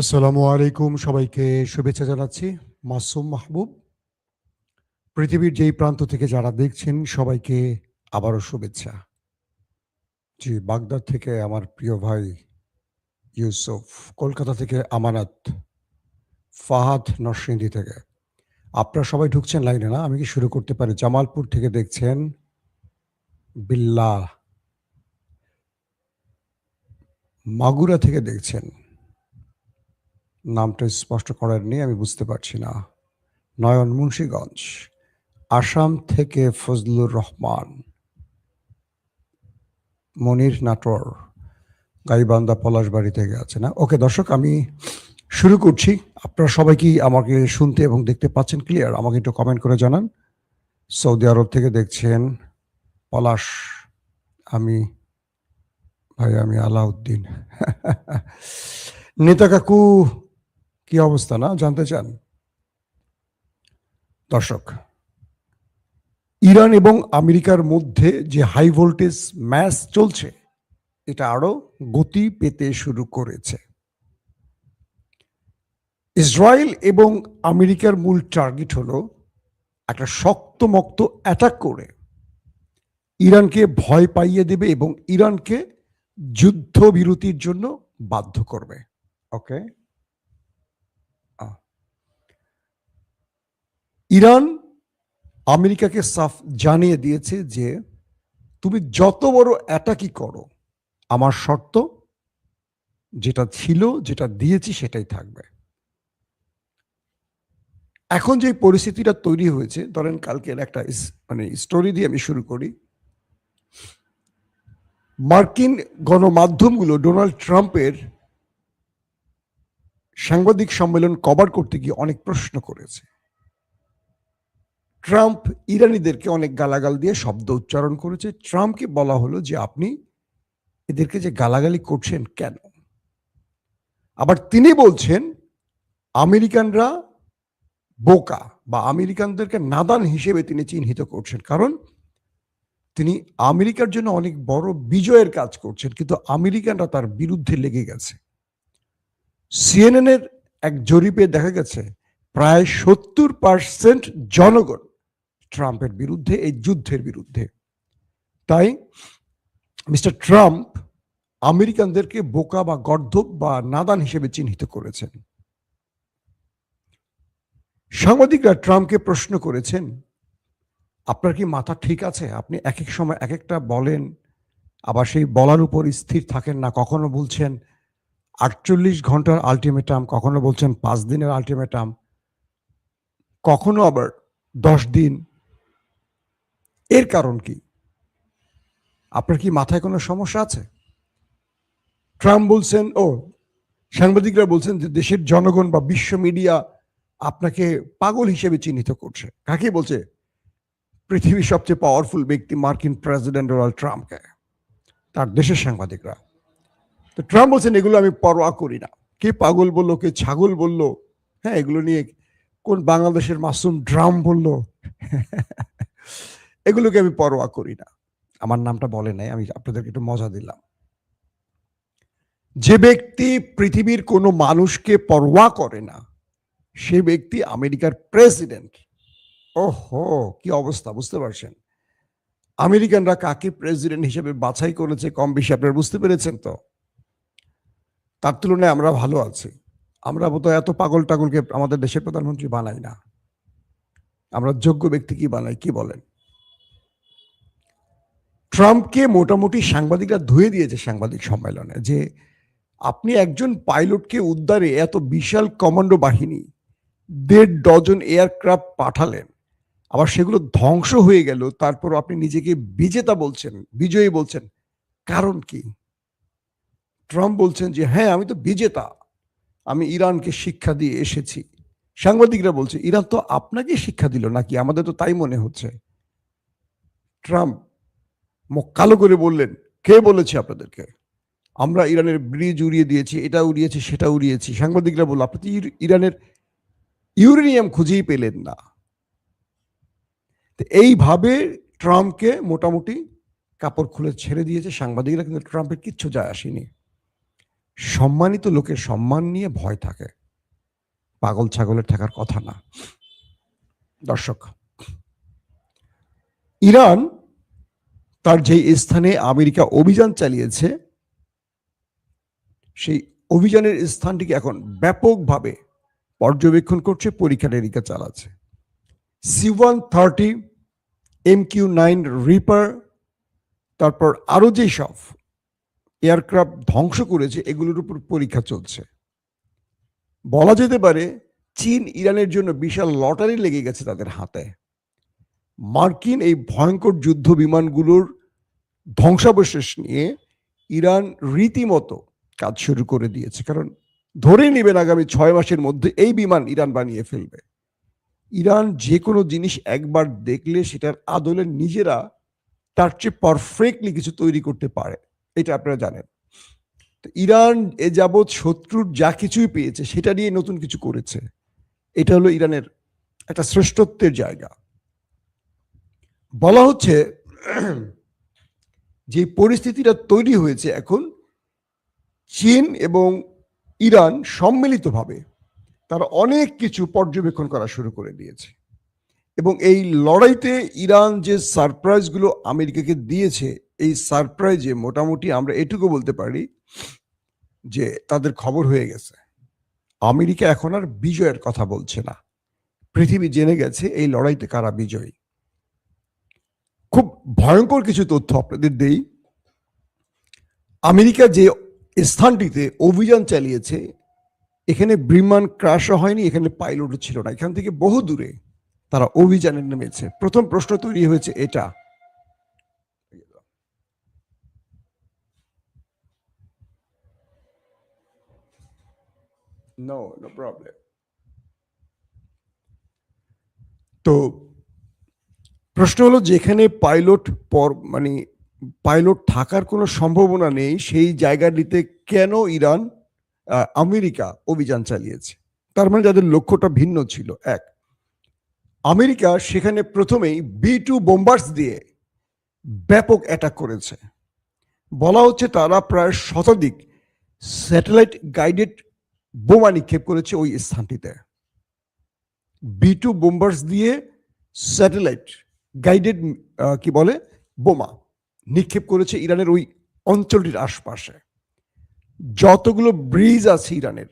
আসসালামু আলাইকুম, সবাইকে শুভেচ্ছা জানাচ্ছি। মাসুম মাহবুব। পৃথিবীর যেই প্রান্ত থেকে যারা দেখছেন সবাইকে আবারও শুভেচ্ছা। জি, বাগদাদ থেকে আমার প্রিয় ভাই ইউসুফ, কলকাতা থেকে আমানত, ফাহাদ নরসিংদী থেকে। আপনারা সবাই ঢুকছেন লাইনে না? আমি কি শুরু করতে পারি? জামালপুর থেকে দেখছেন বিল্লাহ, মাগুরা থেকে দেখছেন, নামটা স্পষ্ট করার নেই, আমি বুঝতে পারছি না। নয়ন মুন্সীগঞ্জ, আসাম থেকে ফজলুর রহমান, মনির নাটোর, গাইবান্ধা পলাশবাড়ি থেকে আছে না? ওকে দর্শক, আমি শুরু করছি। আপনারা সবাই কি আমাকে শুনতে এবং দেখতে পাচ্ছেন ক্লিয়ার? আমাকে একটু কমেন্ট করে জানান। সৌদি আরব থেকে দেখছেন পলাশ, আমি আমি আলাউদ্দিন। নেতা কাকু, কি অবস্থা না জানতে চান? দর্শক, ইরান এবং আমেরিকার মধ্যে যে হাই ভোল্টেজ ম্যাচ চলছে, এটা আরো গতি পেতে শুরু করেছে। ইসরায়েল এবং আমেরিকার মূল টার্গেট হলো একটা শক্তমক্ত অ্যাটাক করে ইরানকে ভয় পাইয়ে দেবে এবং ইরানকে যুদ্ধবিরতির জন্য বাধ্য করবে। ওকে, ইরান আমেরিকাকে সাফ জানিয়ে দিয়েছে যে তুমি যত বড় অ্যাটাকই করো, আমার শর্ত যেটা ছিল, যেটা দিয়েছি সেটাই থাকবে। এখন যে পরিস্থিতিটা তৈরি হয়েছে, ধরেন কালকের একটা স্টোরি দিয়ে আমি শুরু করি। মার্কিন গণমাধ্যমগুলো ডোনাল্ড ট্রাম্পের সাংবাদিক সম্মেলন কভার করতে গিয়ে অনেক প্রশ্ন করেছে। ট্রাম্প ইরানিদেরকে অনেক গালাগাল দিয়ে শব্দ উচ্চারণ করেছে। ট্রাম্পকে বলা হলো যে আপনি এদেরকে যে গালাগালি করছেন কেন? আবার তিনি বলছেন আমেরিকানরা বোকা বা আমেরিকানদেরকে নাদান হিসেবে তিনি চিহ্নিত করছেন, কারণ তিনি আমেরিকার জন্য অনেক বড় বিজয়ের কাজ করছেন, কিন্তু আমেরিকানরা তার বিরুদ্ধে লেগে গেছে। সিএনএনের এক জরিপে দেখা গেছে প্রায় 70% জনগণ ট্রাম্পের বিরুদ্ধে, এই যুদ্ধের বিরুদ্ধে। তাই মিস্টার ট্রাম্প আমেরিকানদেরকে বোকা বা গর্দভ বা নাদান হিসেবে চিহ্নিত করেছেন। সাংবাদিকরা ট্রাম্পকে প্রশ্ন করেছেন, আপনার কি মাথা ঠিক আছে? আপনি এক এক সময় এক একটা বলেন, আবার সেই বলার উপর স্থির থাকেন না। কখনো বলছেন 48 ঘন্টার আলটিমেটাম, কখনো বলছেন 5 দিনের আলটিমেটাম, কখনো আবার 10 দিন। এর কারণ কি? আপনার কি মাথায় কোনো সমস্যা আছে? ট্রাম্প বলছেন, সাংবাদিকরা বলছেন যে দেশের জনগণ বা বিশ্ব মিডিয়া আপনাকে পাগল হিসেবে চিহ্নিত করছে। কাকে বলছে? পৃথিবীর সবচেয়ে পাওয়ারফুল ব্যক্তি মার্কিন প্রেসিডেন্ট ডোনাল্ড ট্রাম্পকে, তার দেশের সাংবাদিকরা। তো ট্রাম্প বলছেন এগুলো আমি পরোয়া করি না। কে পাগল বললো, কে ছাগল বললো, হ্যাঁ, এগুলো নিয়ে কোন বাংলাদেশের মাসুম ড্রাম বললো, এগুলোকে আমি পরোয়া করি না। আমার নামটা বলে নাই, আমি আপনাদেরকে একটু মজা দিলাম। যে ব্যক্তি পৃথিবীর কোনো মানুষকে পরোয়া করে না, সে ব্যক্তি আমেরিকার প্রেসিডেন্ট। ওহো, কি অবস্থা, বুঝতে পারছেন? আমেরিকানরা কাকে প্রেসিডেন্ট হিসেবে বাছাই করেছে কম বেশি আপনারা বুঝতে পেরেছেন তো? তার তুলনায় আমরা ভালো আছি। আমরা বোধহয় এত পাগল টাগলকে আমাদের দেশের প্রধানমন্ত্রী বানাই না। আমরা যোগ্য ব্যক্তি কি বানাই, কি বলেন? ট্রাম্পকে মোটামুটি সাংবাদিকরা ধুয়ে দিয়েছে সাংবাদিক সম্মেলনে যে আপনি একজন পাইলটকে উদ্ধারে এত বিশাল কমান্ডো বাহিনী, 1.5 ডজন এয়ারক্রাফট পাঠালেন, আবার সেগুলো ধ্বংস হয়ে গেল, তারপর আপনি নিজেকে বিজেতা বলছেন, বিজয়ী বলছেন। কারণ কি? ট্রাম্প বলছেন যে হ্যাঁ, আমি তো বিজেতা, আমি ইরানকে শিক্ষা দিয়ে এসেছি। সাংবাদিকরা বলছে ইরান তো আপনাকে শিক্ষা দিল নাকি? আমাদের তো তাই মনে হচ্ছে। ট্রাম্প মুখ কালো করে বললেন, কে বলেছে আপনাদেরকে? আমরা ইরানের ব্রিজ উড়িয়ে দিয়েছি, এটা উড়িয়েছি, সেটা উড়িয়েছি। সাংবাদিকরা বলল আপনি তো ইরানের ইউরেনিয়াম খুঁজেই পেলেন না। এইভাবে ট্রাম্পকে মোটামুটি কাপড় খুলে ছেড়ে দিয়েছে সাংবাদিকরা, কিন্তু ট্রাম্পের কিচ্ছু যায় আসেনি। সম্মানিত লোকের সম্মান নিয়ে ভয় থাকে, পাগল ছাগলের থাকার কথা না। দর্শক, ইরান তার যে স্থানে আমেরিকা অভিযান চালিয়েছে সেই অভিযানের স্থানটিকে এখন ব্যাপকভাবে পর্যবেক্ষণ করছে, পরীক্ষা নিরীক্ষা চালাচ্ছে। C-130, MQ-9 রিপার, তারপর আরো যেসব এয়ারক্রাফট ধ্বংস করেছে এগুলোর উপর পরীক্ষা চলছে। বলা যেতে পারে চীন ইরানের জন্য বিশাল লটারি লেগে গেছে তাদের হাতে। মার্কিন এই ভয়ঙ্কর যুদ্ধ বিমানগুলোর ধ্বংসাবশেষ নিয়ে ইরান রীতিমতো কাজ শুরু করে দিয়েছে, কারণ ধরে নেবেন আগামী 6 মাসের মধ্যে এই বিমান ইরান বানিয়ে ফেলবে। ইরান যে কোনো জিনিস একবার দেখলে সেটার আদলে নিজেরা তার চেয়ে পারফেক্টলি কিছু তৈরি করতে পারে, এটা আপনারা জানেন। তো ইরান এ যাবৎ শত্রুর যা কিছুই পেয়েছে সেটা নিয়ে নতুন কিছু করেছে। এটা হলো ইরানের একটা শ্রেষ্ঠত্বের জায়গা। বলা হচ্ছে যে পরিস্থিতিটা তৈরি হয়েছে এখন, চীন এবং ইরান সম্মিলিতভাবে তারা অনেক কিছু পর্যবেক্ষণ করা শুরু করে দিয়েছে এবং এই লড়াইতে ইরান যে সারপ্রাইজগুলো আমেরিকাকে দিয়েছে, এই সারপ্রাইজে মোটামুটি আমরা এটুকু বলতে পারি যে তাদের খবর হয়ে গেছে। আমেরিকা এখন আর বিজয়ের কথা বলছে না, পৃথিবী জেনে গেছে এই লড়াইতে কারা বিজয়ী। খুব ভয়ঙ্কর কিছু তথ্য আপনাদের দেই। আমেরিকা যে স্থানটিতে অভিযান চালিয়েছে এখানে বিমান ক্রাশও হয়নি, এখানে পাইলটও ছিল না, এখান থেকে বহু দূরে তারা অভিযানে নেমেছে। প্রথম প্রশ্ন তৈরি হয়েছে এটা, নো প্রবলেম। তো প্রশ্ন হলো যেখানে পাইলট থাকার কোনো সম্ভাবনা নেই সেই জায়গাটিতে কেন ইরান আমেরিকা অভিযান চালিয়েছে? তার মানে যাদের লক্ষ্যটা ভিন্ন ছিল। এক, আমেরিকা সেখানে প্রথমেই B-2 বোম্বার্স দিয়ে ব্যাপক অ্যাটাক করেছে। বলা হচ্ছে তারা প্রায় শতাধিক স্যাটেলাইট গাইডেড বোমা নিক্ষেপ করেছে ওই স্থানটিতে। B-2 বোম্বার্স দিয়ে স্যাটেলাইট গাইডেড কি বলে বোমা নিক্ষেপ করেছে ইরানের ওই অঞ্চলটির আশপাশে। যতগুলো ব্রিজ আছে ইরানের,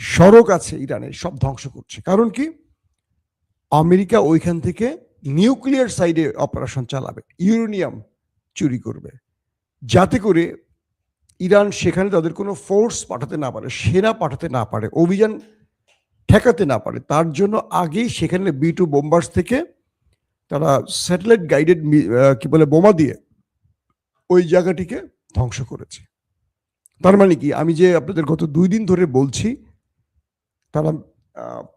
সড়ক আছে ইরানের, সব ধ্বংস করছে। কারণ কি? আমেরিকা ওইখান থেকে নিউক্লিয়ার সাইডে অপারেশন চালাবে, ইউরেনিয়াম চুরি করবে, যাতে করে ইরান সেখানে তাদের কোনো ফোর্স পাঠাতে না পারে, সেনা পাঠাতে না পারে, অভিযান ঠেকাতে না পারে। তার জন্য আগেই সেখানে B-2 বোম্বার্স থেকে তারা স্যাটেলাইট গাইডেড কি বলে বোমা দিয়ে ওই জায়গাটিকে ধ্বংস করেছে। তার মানে কি, আমি যে আপনাদের গত 2 দিন ধরে বলছি তারা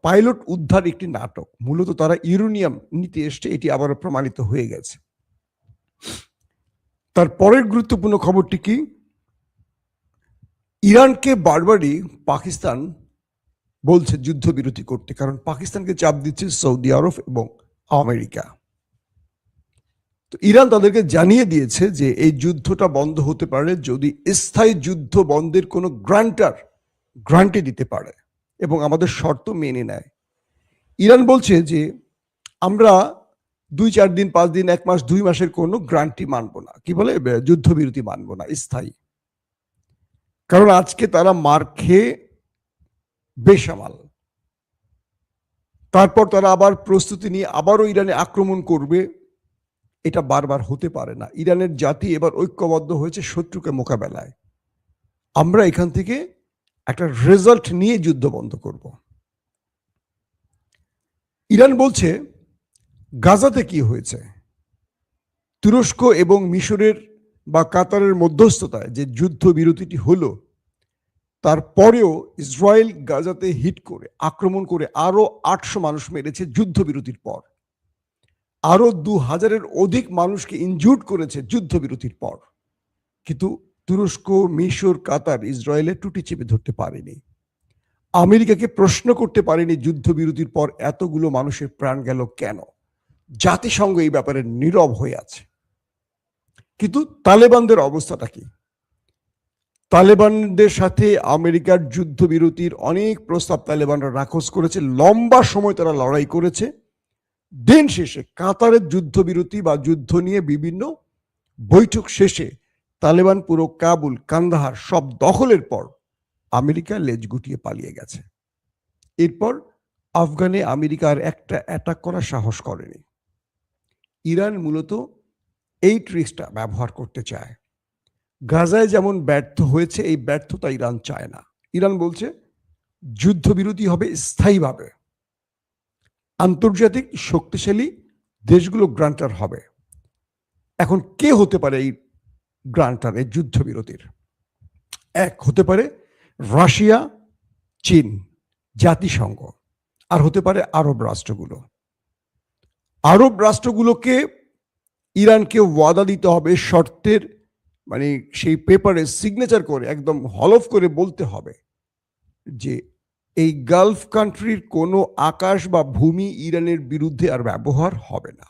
পাইলট উদ্ধার একটি নাটক, মূলত তারা ইউরেনিয়াম নিতে এসছে, এটি আবারও প্রমাণিত হয়ে গেছে। তার পরের গুরুত্বপূর্ণ খবরটি কি? ইরানকে বারবারই পাকিস্তান বলছে যুদ্ধবিরতি করতে, কারণ পাকিস্তানকে চাপ দিচ্ছে সৌদি আরব এবং আমেরিকা। তো ইরান তাদেরকে জানিয়ে দিয়েছে যে এই যুদ্ধটা বন্ধ হতে পারে যদি স্থায়ী যুদ্ধ বন্ধের কোনো গ্রান্টি দিতে পারে এবং আমাদের শর্ত মেনে নেয়। ইরান বলছে যে আমরা 2-4 দিন, 5 দিন, 1 মাস, 2 মাসের কোনো গ্রান্টি মানবো না, কি বলে যুদ্ধবিরতি মানবো না স্থায়ী। কারণ আজকে তারা মার খেয়ে বেসামাল, তারপর তারা আবার প্রস্তুতি নিয়ে আবারও ইরানে আক্রমণ করবে। এটা বারবার হতে পারে না। ইরানের জাতি এবার ঐক্যবদ্ধ হয়েছে শত্রুকে মোকাবেলায়। আমরা এখান থেকে একটা রেজাল্ট নিয়ে যুদ্ধ বন্ধ করব। ইরান বলছে গাজাতে কি হয়েছে, তুরস্ক এবং মিশরের বা কাতারের মধ্যস্থতায় যে যুদ্ধ বিরতিটি হলো, তারপরেও ইসরায়েল গাজাতে হিট করে আক্রমণ করে আরো 800 মানুষ মেরেছে যুদ্ধবিরতির পর, আরো 2000-এর অধিক মানুষকে ইনজুর্ড করেছে যুদ্ধবিরতির পর। কিন্তু তুরস্ক, মিশর, কাতার ইসরায়েলের টুটি চেপে ধরতে পারেনি, আমেরিকাকে প্রশ্ন করতে পারেনি যুদ্ধবিরতির পর এতগুলো মানুষের প্রাণ গেল কেন। জাতিসংঘ এই ব্যাপারে নীরব হয়ে আছে। কিন্তু তালেবানদের অবস্থাটা কি? তালেবানদের সাথে আমেরিকার যুদ্ধবিরতির অনেক প্রস্তাব তালেবানরা নাকচ করেছে, লম্বা সময় তারা লড়াই করেছে। দিন শেষে কাতারের যুদ্ধবিরতি বা যুদ্ধ নিয়ে বিভিন্ন বৈঠক শেষে তালেবান পুরো কাবুল, কান্দাহার সব দখলের পর আমেরিকা লেজ গুটিয়ে পালিয়ে গেছে। এরপর আফগানে আমেরিকা আর একটা অ্যাটাক করার সাহস করেনি। ইরান মূলত এই ট্রিক্সটা ব্যবহার করতে চায়। গাজায় যেমন ব্যর্থ হয়েছে, এই ব্যর্থতা ইরান চায় না। ইরান বলছে যুদ্ধবিরতি হবে স্থায়ীভাবে, আন্তর্জাতিক শক্তিশালী দেশগুলো গ্রান্টার হবে। এখন কে হতে পারে এই গ্রান্টার, এই যুদ্ধবিরতির? এক হতে পারে রাশিয়া, চীন, জাতিসংঘ, আর হতে পারে আরব রাষ্ট্রগুলো। আরব রাষ্ট্রগুলোকে ইরানকে ওয়াদা দিতে হবে, শর্তের মানে সেই পেপারে সিগনেচার করে একদম হলফ করে বলতে হবে যে এই গালফ কান্ট্রির কোনো আকাশ বা ভূমি ইরানের বিরুদ্ধে আর ব্যবহার হবে না।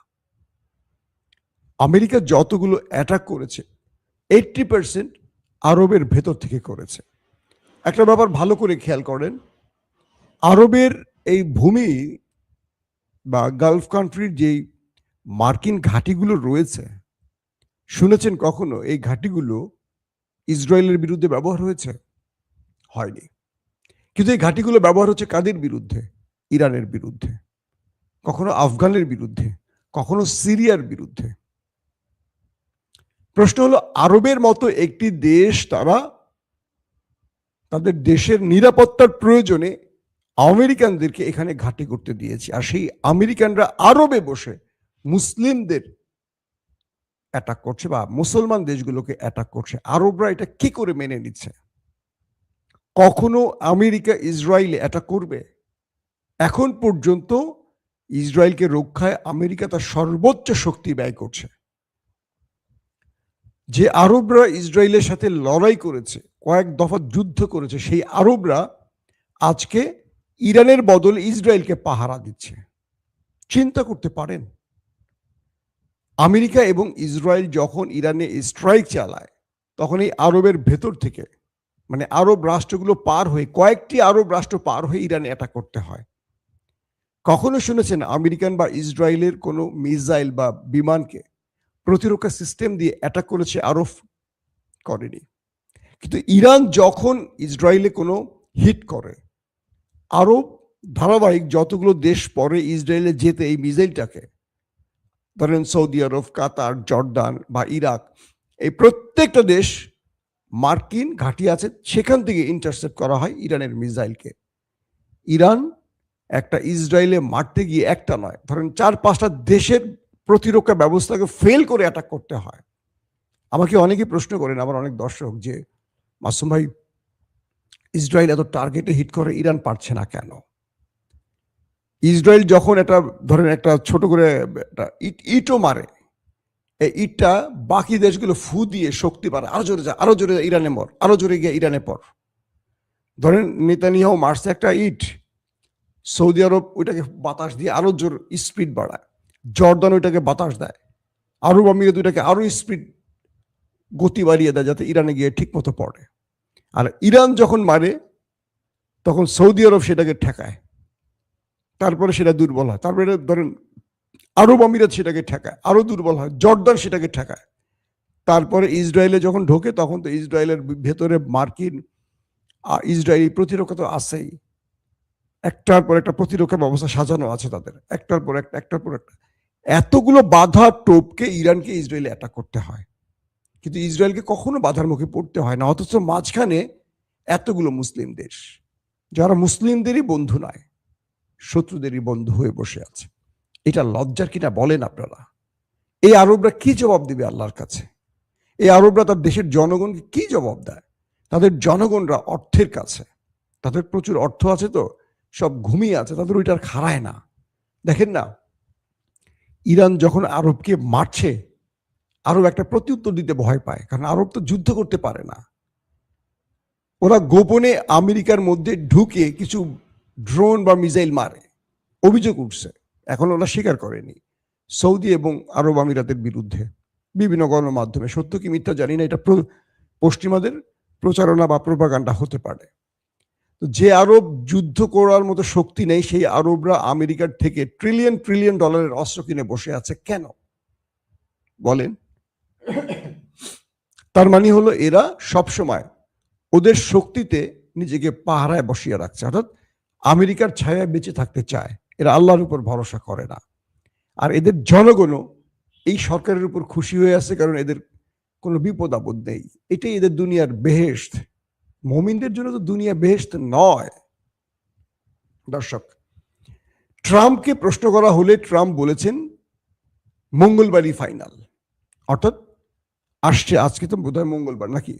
আমেরিকা যতগুলো অ্যাটাক করেছে 80% আরবের ভেতর থেকে করেছে। একটা ব্যাপার ভালো করে খেয়াল করেন, আরবের এই ভূমি বা গালফ কান্ট্রির যেই মার্কিন ঘাঁটিগুলো রয়েছে, শুনেছেন কখনো এই ঘাঁটিগুলো ইসরায়েলের বিরুদ্ধে ব্যবহার হয়েছে? হয়নি। কিন্তু এই ঘাঁটিগুলো ব্যবহার হচ্ছে কাদের বিরুদ্ধে? ইরানের বিরুদ্ধে, কখনো আফগানের বিরুদ্ধে, কখনো সিরিয়ার বিরুদ্ধে। প্রশ্ন হলো, আরবের মতো একটি দেশ তারা তাদের দেশের নিরাপত্তার প্রয়োজনে আমেরিকানদেরকে এখানে ঘাঁটি করতে দিয়েছে, আর সেই আমেরিকানরা আরবে বসে মুসলিমদের অ্যাটাক করছে বা মুসলমান দেশগুলোকে অ্যাটাক করছে। আরবরা এটা কি করে মেনে নিচ্ছে? কখনো আমেরিকা ইসরায়েলে অ্যাটাক করবে? এখন পর্যন্ত ইসরায়েলকে রক্ষায় আমেরিকা তার সর্বোচ্চ শক্তি ব্যয় করছে। যে আরবরা ইসরায়েলের সাথে লড়াই করেছে, কয়েক দফা যুদ্ধ করেছে, সেই আরবরা আজকে ইরানের বদলে ইসরায়েলকে পাহারা দিচ্ছে। চিন্তা করতে পারেন, আমেরিকা এবং ইসরায়েল যখন ইরানে স্ট্রাইক চালায়, তখন এই আরবের ভেতর থেকে মানে আরব রাষ্ট্রগুলো পার হয়ে, কয়েকটি আরব রাষ্ট্র পার হয়ে ইরানে অ্যাটাক করতে হয়। কখনো শুনেছেন আমেরিকান বা ইসরায়েলের কোনো মিসাইল বা বিমানকে প্রতিরক্ষা সিস্টেম দিয়ে অ্যাটাক করেছে? আরব করেনি। কিন্তু ইরান যখন ইসরায়েলে কোনো হিট করে, আরব ধারাবাহিক যতগুলো দেশ পরে ইসরায়েলে যেতে এই মিসাইলটাকে, ধরেন সৌদি আরব, কাতার, জর্দান বা ইরাক, এই প্রত্যেকটা দেশ মার্কিন ঘাঁটি আছে, সেখান থেকে ইন্টারসেপ্ট করা হয় ইরানের মিসাইলকে। ইরান একটা ইসরায়েলে মারতে গিয়ে একটা নয়, ধরেন 4-5টা দেশের প্রতিরক্ষা ব্যবস্থাকে ফেল করে অ্যাটাক করতে হয়। আমাকে অনেকে প্রশ্ন করেন, আমার অনেক দর্শক, যে মাসুম ভাই, ইসরায়েল এত টার্গেটে হিট করে, ইরান পারছে না কেন? ইসরায়েল যখন একটা ধরেন একটা ছোট করে একটা ইটও মারে, এই ইটটা বাকি দেশগুলো ফু দিয়ে শক্তি পারে, আরো জোরে যা, আরো জোরে ইরানে মর, আরো জোরে গিয়ে ইরানে পর। ধরেন নেতানিয়াহু মারছে একটা ইট, সৌদি আরব ওইটাকে বাতাস দিয়ে আরো জোর স্পিড বাড়ায়, জর্দান ওইটাকে বাতাস দেয়, আরব আমিরাত ওইটাকে আরো স্পিড গতি বাড়িয়ে দেয় যাতে ইরানে গিয়ে ঠিক মতো পড়ে। আর ইরান যখন মারে তখন সৌদি আরব সেটাকে ঠেকায়, তারপরে সেটা দুর্বল হয়, তারপরে ধরেন আরব আমিরাত সেটাকে ঠেকায়, আরো দুর্বল হয়, জর্দান সেটাকে ঠেকায়, তারপরে ইসরায়েলে যখন ঢোকে তখন তো ইসরায়েলের ভেতরে মার্কিন ইসরায়েলি প্রতিরক্ষা তো আছেই, একটার পর একটা প্রতিরক্ষা ব্যবস্থা সাজানো আছে তাদের, একটার পর একটা, একটার পর একটা। এতগুলো বাধা টোপকে ইরানকে ইসরায়েলে অ্যাটাক করতে হয়, কিন্তু ইসরায়েলকে কখনো বাধার মুখে পড়তে হয় না। অথচ মাঝখানে এতগুলো মুসলিম দেশ যারা মুসলিমদেরই বন্ধু নয়, শত্রুদেরই বন্ধু হয়ে বসে আছে। এটা লজ্জার কিনা বলেন আপনারা? এই আরবরা কি জবাব দিবে আল্লাহর কাছে? এই আরবরা তার দেশের জনগণকে কি জবাব দেয়? তাদের জনগণরা অর্থের কাছে, তাদের প্রচুর অর্থ আছে, তো সব ঘুমিয়ে আছে, তাদের ওইটার খাড়ায় না। দেখেন না, ইরান যখন আরবকে মারছে, আরব একটা প্রত্যুত্তর দিতে ভয় পায়, কারণ আরব তো যুদ্ধ করতে পারে না। ওরা গোপনে আমেরিকার মধ্যে ঢুকে কিছু ড্রোন বা মিসাইল মারে, অভিযোগ উঠছে, এখন ওরা স্বীকার করেনি, সৌদি এবং আরব আমিরাতের বিরুদ্ধে বিভিন্ন গণমাধ্যমে, সত্য কি মিথ্যা জানি না, এটা পশ্চিমাদের প্রচারণা বা প্রোপাগান্ডা হতে পারে। তো যে আরব যুদ্ধ করার মতো শক্তি নেই, সেই আরবরা আমেরিকার থেকে ট্রিলিয়ন ট্রিলিয়ন ডলারের অস্ত্র কিনে বসে আছে কেন বলেন? তার মানে হলো এরা সবসময় ওদের শক্তিতে নিজেকে পাহারায় বসিয়ে রাখছে, অর্থাৎ আমেরিকার ছায়ায় বেঁচে থাকতে চায়। এরা আল্লাহর উপর ভরসা করে না। আর এদের জনগণও এই সরকারের উপর খুশি হয়ে আছে, কারণ এদের কোনো বিপদ আপদ নেই। এটাই এদের দুনিয়ার বেহেশত। মুমিনদের জন্য তো দুনিয়া বেহেশত নয়। দর্শক, ট্রাম্পকে প্রশ্ন করা হলে ট্রাম্প বলেছেন মঙ্গলবারই ফাইনাল, অর্থাৎ আসছে, আজকে তো বোধহয় মঙ্গলবার নাকি,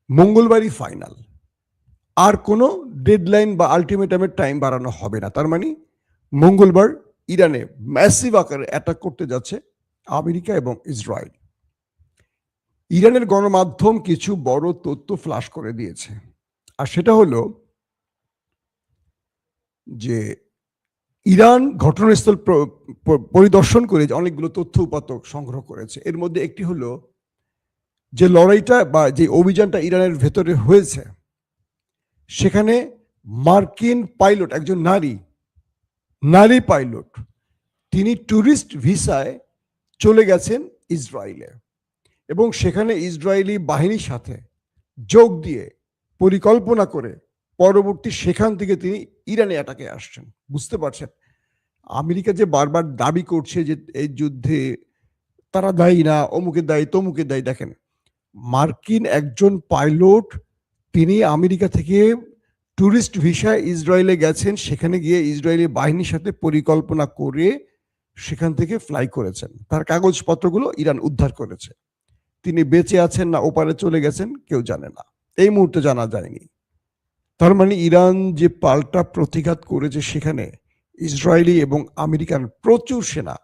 মঙ্গলবারই ফাইনাল। আর কোনো ডেডলাইন বা আলটিমেটামের টাইম বাড়ানো হবে না। তার মানে মঙ্গলবার ইরানে ম্যাসিভ আকারে অ্যাটাক করতে যাচ্ছে আমেরিকা এবং ইসরায়েল। ইরানের গণমাধ্যম কিছু বড় তথ্য ফ্লাশ করে দিয়েছে, আর সেটা হলো যে ইরান ঘটনাস্থল পরিদর্শন করে অনেকগুলো তথ্য উপাত্ত সংগ্রহ করেছে। এর মধ্যে একটি হলো যে লড়াইটা বা যে অভিযানটা ইরানের ভেতরে হয়েছে, সেখানে মার্কিন পাইলট, একজন নারী পাইলট, তিনি ট্যুরিস্ট ভিসায় চলে গেছেন ইসরায়েলে এবং সেখানে ইসরায়েলি বাহিনীর সাথে যোগ দিয়ে পরিকল্পনা করে পরবর্তী সেখান থেকে তিনি ইরানে অ্যাটাকে আসছেন। বুঝতে পারছেন? আমেরিকা যে বারবার দাবি করছে যে এই যুদ্ধে তারা দায়ী না, অমুকে দায়ী, তমুকে দায়ী, দেখেন মার্কিন একজন পাইলট তিনি আমেরিকা থেকে ট্যুরিস্ট ভিসায় ইসরায়েলে গেছেন, সেখানে গিয়ে ইসরায়েলি বাহিনীর সাথে পরিকল্পনা করে সেখান থেকে ফ্লাই করেছেন। তার কাগজপত্রগুলো ইরান উদ্ধার করেছে। তিনি বেঁচে আছেন না ওপারে চলে গেছেন কেউ জানে না, এই মুহূর্তে জানা যায়নি। তার মানে ইরান যে পাল্টা প্রতিঘাত করেছে, সেখানে ইসরায়েলি এবং আমেরিকান প্রচুর সেনা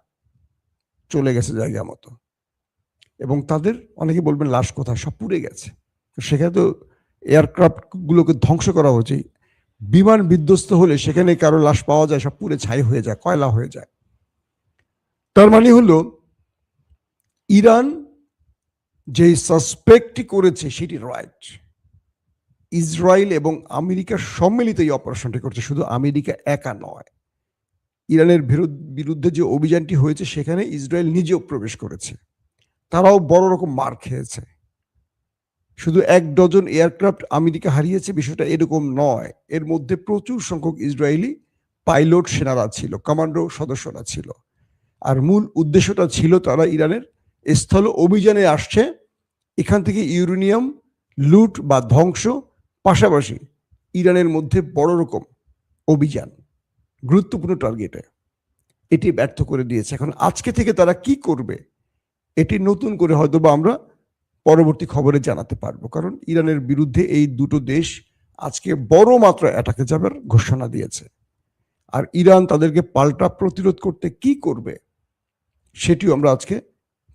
চলে গেছে জায়গা মতো, এবং তাদের অনেকে বলবেন লাশ কোথায়, সব পুড়ে গেছে। সেখানে তো এয়ারক্রাফট গুলোকে ধ্বংস করা হচ্ছে। বিমান বিধ্বস্ত হলে সেখানে কারো লাশ পাওয়া যায়, সব পুড়ে ছাই হয়ে যায়, কয়লা হয়ে যায়। তার মানে হলো ইরান যে সাসপেক্টই করেছে সেটি রাইট। ইসরায়েল এবং আমেরিকা সম্মিলিত এই অপারেশনটি করছে, শুধু আমেরিকা একা নয়। ইরানের বিরুদ্ধে যে অভিযানটি হয়েছে সেখানে ইসরায়েল নিজেও প্রবেশ করেছে, তারাও বড় রকম মার খেয়েছে। শুধু 1 ডজন এয়ারক্রাফট আমেরিকা হারিয়েছে বিষয়টা এরকম নয়, এর মধ্যে প্রচুর সংখ্যক ইসরায়েলি পাইলট সেনারা ছিল, কমান্ডো সদস্যরা ছিল। আর মূল উদ্দেশ্যটা ছিল তারা ইরানের স্থল অভিযানে আসছে, এখান থেকে ইউরেনিয়াম লুট বা ধ্বংস, পাশাপাশি ইরানের মধ্যে বড় রকম অভিযান, গুরুত্বপূর্ণ টার্গেটে। এটি ব্যর্থ করে দিয়েছে। এখন আজকে থেকে তারা কি করবে এটি নতুন করে হয়তো বা আমরা পরবর্তী খবরে জানাতে পারবো, কারণ ইরানের বিরুদ্ধে এই দুটো দেশ আজকে বড় মাত্রায় অ্যাটাকে যাবার ঘোষণা দিয়েছে। আর ইরান তাদেরকে পাল্টা প্রতিরোধ করতে কি করবে সেটিও আমরা আজকে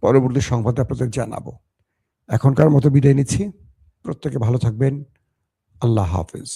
পরবর্তী সংবাদে আপনাদের জানাবো। এখনকার মতো বিদায় নিচ্ছি। প্রত্যেকে ভালো থাকবেন। আল্লাহ হাফেজ।